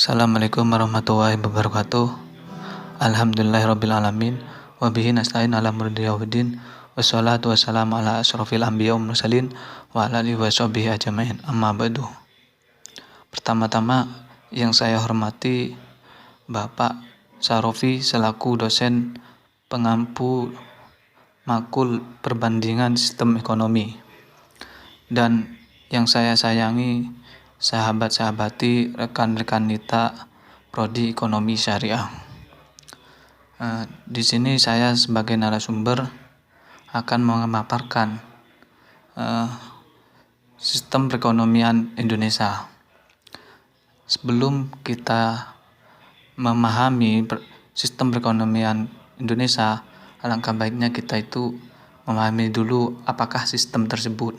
Assalamualaikum warahmatullahi wabarakatuh. Alhamdulillahirrabbilalamin. Wabihi nasta'in ala murdiyawuddin. Wassalatu wassalamu ala asrafil anbiya wa mursalin. Wa ala alihi wa sahbihi ajma'in. Amma ba'du. Pertama-tama yang saya hormati Bapak Sarofi selaku dosen pengampu makul perbandingan sistem ekonomi. Dan yang saya sayangi sahabat-sahabati, rekan-rekan kita Prodi Ekonomi Syariah. Di sini saya sebagai narasumber akan memaparkan sistem perekonomian Indonesia. Sebelum kita memahami sistem perekonomian Indonesia, alangkah baiknya kita itu memahami dulu apakah sistem tersebut.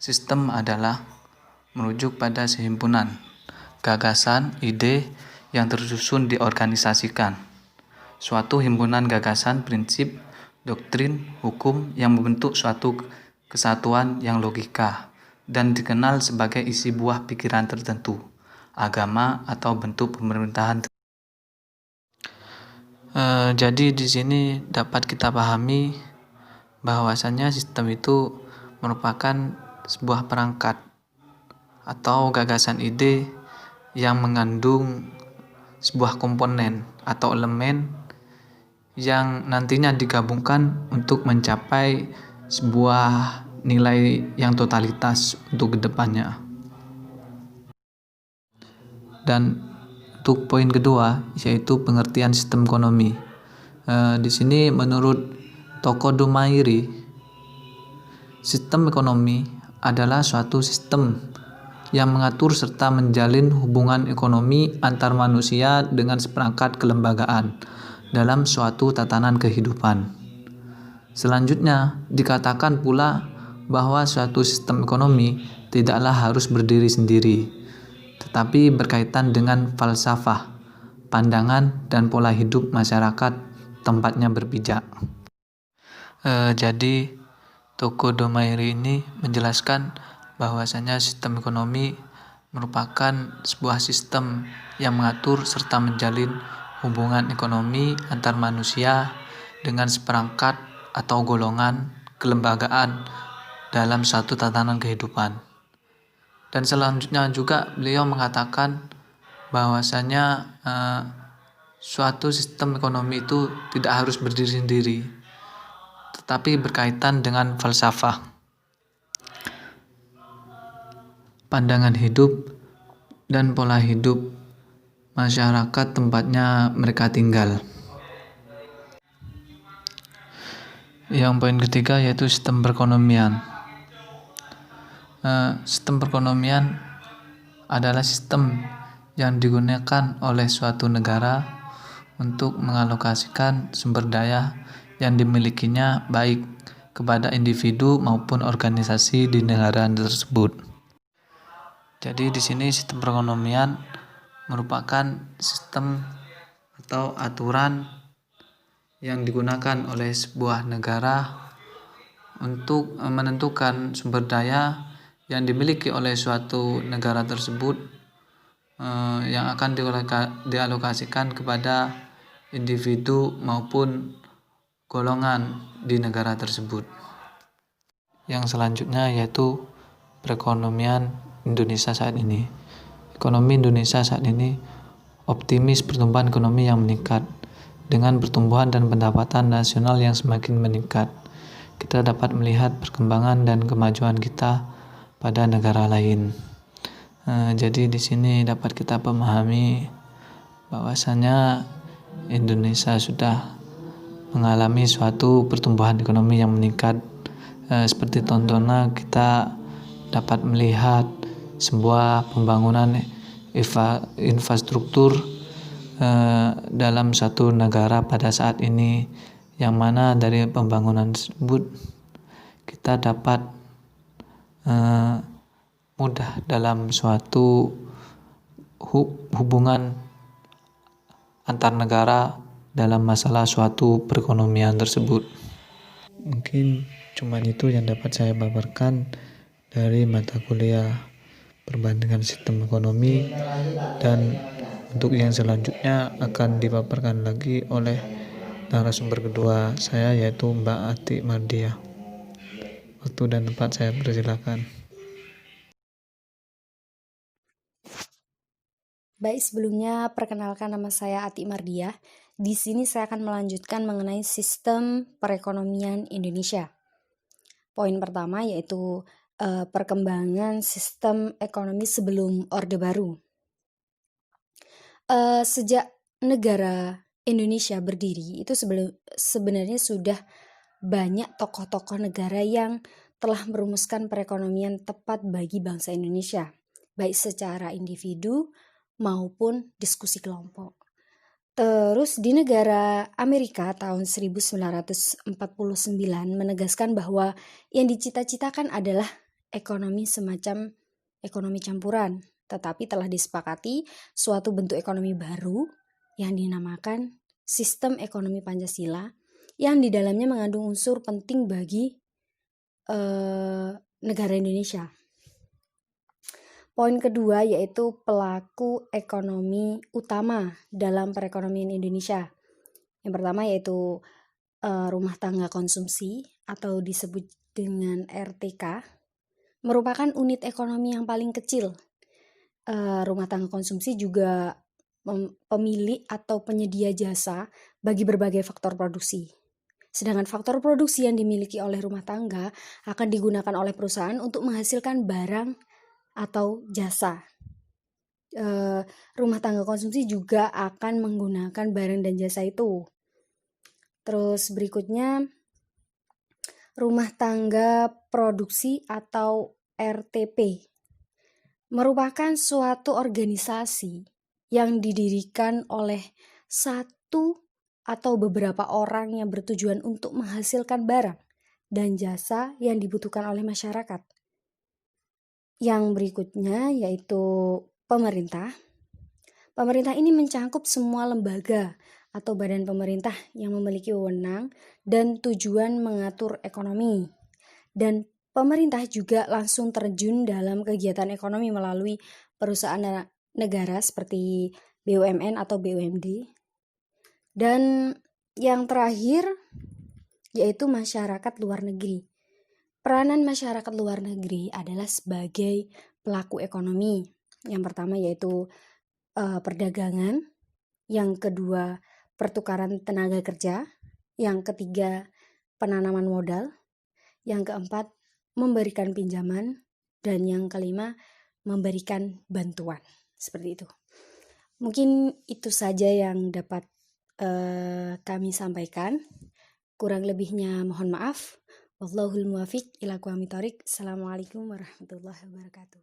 Sistem adalah merujuk pada sehimpunan gagasan, ide yang tersusun diorganisasikan. Suatu himpunan gagasan, prinsip, doktrin, hukum yang membentuk suatu kesatuan yang logika dan dikenal sebagai isi buah pikiran tertentu, agama atau bentuk pemerintahan. Jadi di sini dapat kita pahami bahwasanya sistem itu merupakan sebuah perangkat atau gagasan ide yang mengandung sebuah komponen atau elemen yang nantinya digabungkan untuk mencapai sebuah nilai yang totalitas untuk kedepannya. Dan untuk poin kedua yaitu pengertian sistem ekonomi. Di sini menurut Toko Dumairi, sistem ekonomi adalah suatu sistem yang mengatur serta menjalin hubungan ekonomi antar manusia dengan seperangkat kelembagaan dalam suatu tatanan kehidupan. Selanjutnya, dikatakan pula bahwa suatu sistem ekonomi tidaklah harus berdiri sendiri, tetapi berkaitan dengan falsafah, pandangan, dan pola hidup masyarakat tempatnya berpijak. Jadi, Toko Dumairi ini menjelaskan bahwasanya sistem ekonomi merupakan sebuah sistem yang mengatur serta menjalin hubungan ekonomi antar manusia dengan seperangkat atau golongan kelembagaan dalam satu tatanan kehidupan. Dan selanjutnya juga beliau mengatakan bahwasanya suatu sistem ekonomi itu tidak harus berdiri sendiri, tetapi berkaitan dengan falsafah, pandangan hidup, dan pola hidup masyarakat tempatnya mereka tinggal. Yang poin ketiga yaitu sistem perekonomian. Sistem perekonomian adalah sistem yang digunakan oleh suatu negara untuk mengalokasikan sumber daya yang dimilikinya baik kepada individu maupun organisasi di negara tersebut. Jadi di sini sistem perekonomian merupakan sistem atau aturan yang digunakan oleh sebuah negara untuk menentukan sumber daya yang dimiliki oleh suatu negara tersebut yang akan dialokasikan kepada individu maupun golongan di negara tersebut. Yang selanjutnya yaitu perekonomian Indonesia saat ini. Ekonomi Indonesia saat ini optimis pertumbuhan ekonomi yang meningkat dengan pertumbuhan dan pendapatan nasional yang semakin meningkat. Kita dapat melihat perkembangan dan kemajuan kita pada negara lain. Jadi di sini dapat kita pahami bahwasanya Indonesia sudah mengalami suatu pertumbuhan ekonomi yang meningkat. Seperti contohnya kita dapat melihat sebuah pembangunan infrastruktur dalam satu negara pada saat ini, yang mana dari pembangunan tersebut kita dapat mudah dalam suatu hubungan antar negara dalam masalah suatu perekonomian tersebut. Mungkin cuma itu yang dapat saya paparkan dari mata kuliah perbandingan sistem ekonomi, dan Untuk yang selanjutnya akan dipaparkan lagi oleh narasumber kedua saya, yaitu Mbak Atik Mardia. Waktu dan tempat saya persilakan. Baik, sebelumnya perkenalkan, nama saya Atik Mardia. Di sini saya akan melanjutkan mengenai sistem perekonomian Indonesia. Poin pertama yaitu perkembangan sistem ekonomi sebelum Orde Baru. Sejak negara Indonesia berdiri itu sebenarnya sudah banyak tokoh-tokoh negara yang telah merumuskan perekonomian tepat bagi bangsa Indonesia, baik secara individu maupun diskusi kelompok. Terus di negara Amerika tahun 1949 menegaskan bahwa yang dicita-citakan adalah ekonomi semacam ekonomi campuran, tetapi telah disepakati suatu bentuk ekonomi baru yang dinamakan sistem ekonomi Pancasila, yang di dalamnya mengandung unsur penting bagi negara Indonesia. Poin kedua yaitu pelaku ekonomi utama dalam perekonomian Indonesia. Yang pertama yaitu rumah tangga konsumsi atau disebut dengan RTK, merupakan unit ekonomi yang paling kecil. Rumah tangga konsumsi juga pemilik atau penyedia jasa bagi berbagai faktor produksi. Sedangkan faktor produksi yang dimiliki oleh rumah tangga akan digunakan oleh perusahaan untuk menghasilkan barang atau jasa. Rumah tangga konsumsi juga akan menggunakan barang dan jasa itu. Terus berikutnya, rumah tangga produksi atau RTP merupakan suatu organisasi yang didirikan oleh satu atau beberapa orang yang bertujuan untuk menghasilkan barang dan jasa yang dibutuhkan oleh masyarakat. Yang berikutnya yaitu pemerintah. Pemerintah ini mencangkup semua lembaga atau badan pemerintah yang memiliki wewenang dan tujuan mengatur ekonomi. Dan pemerintah juga langsung terjun dalam kegiatan ekonomi melalui perusahaan negara seperti BUMN atau BUMD. Dan yang terakhir yaitu masyarakat luar negeri. Peranan masyarakat luar negeri adalah sebagai pelaku ekonomi. Yang pertama yaitu perdagangan, yang kedua pertukaran tenaga kerja, yang ketiga penanaman modal, yang keempat memberikan pinjaman, dan yang kelima memberikan bantuan. Seperti itu. Mungkin itu saja yang dapat kami sampaikan. Kurang lebihnya mohon maaf. Wallahul muwaffiq ila aqwamit thoriq. Assalamualaikum warahmatullahi wabarakatuh.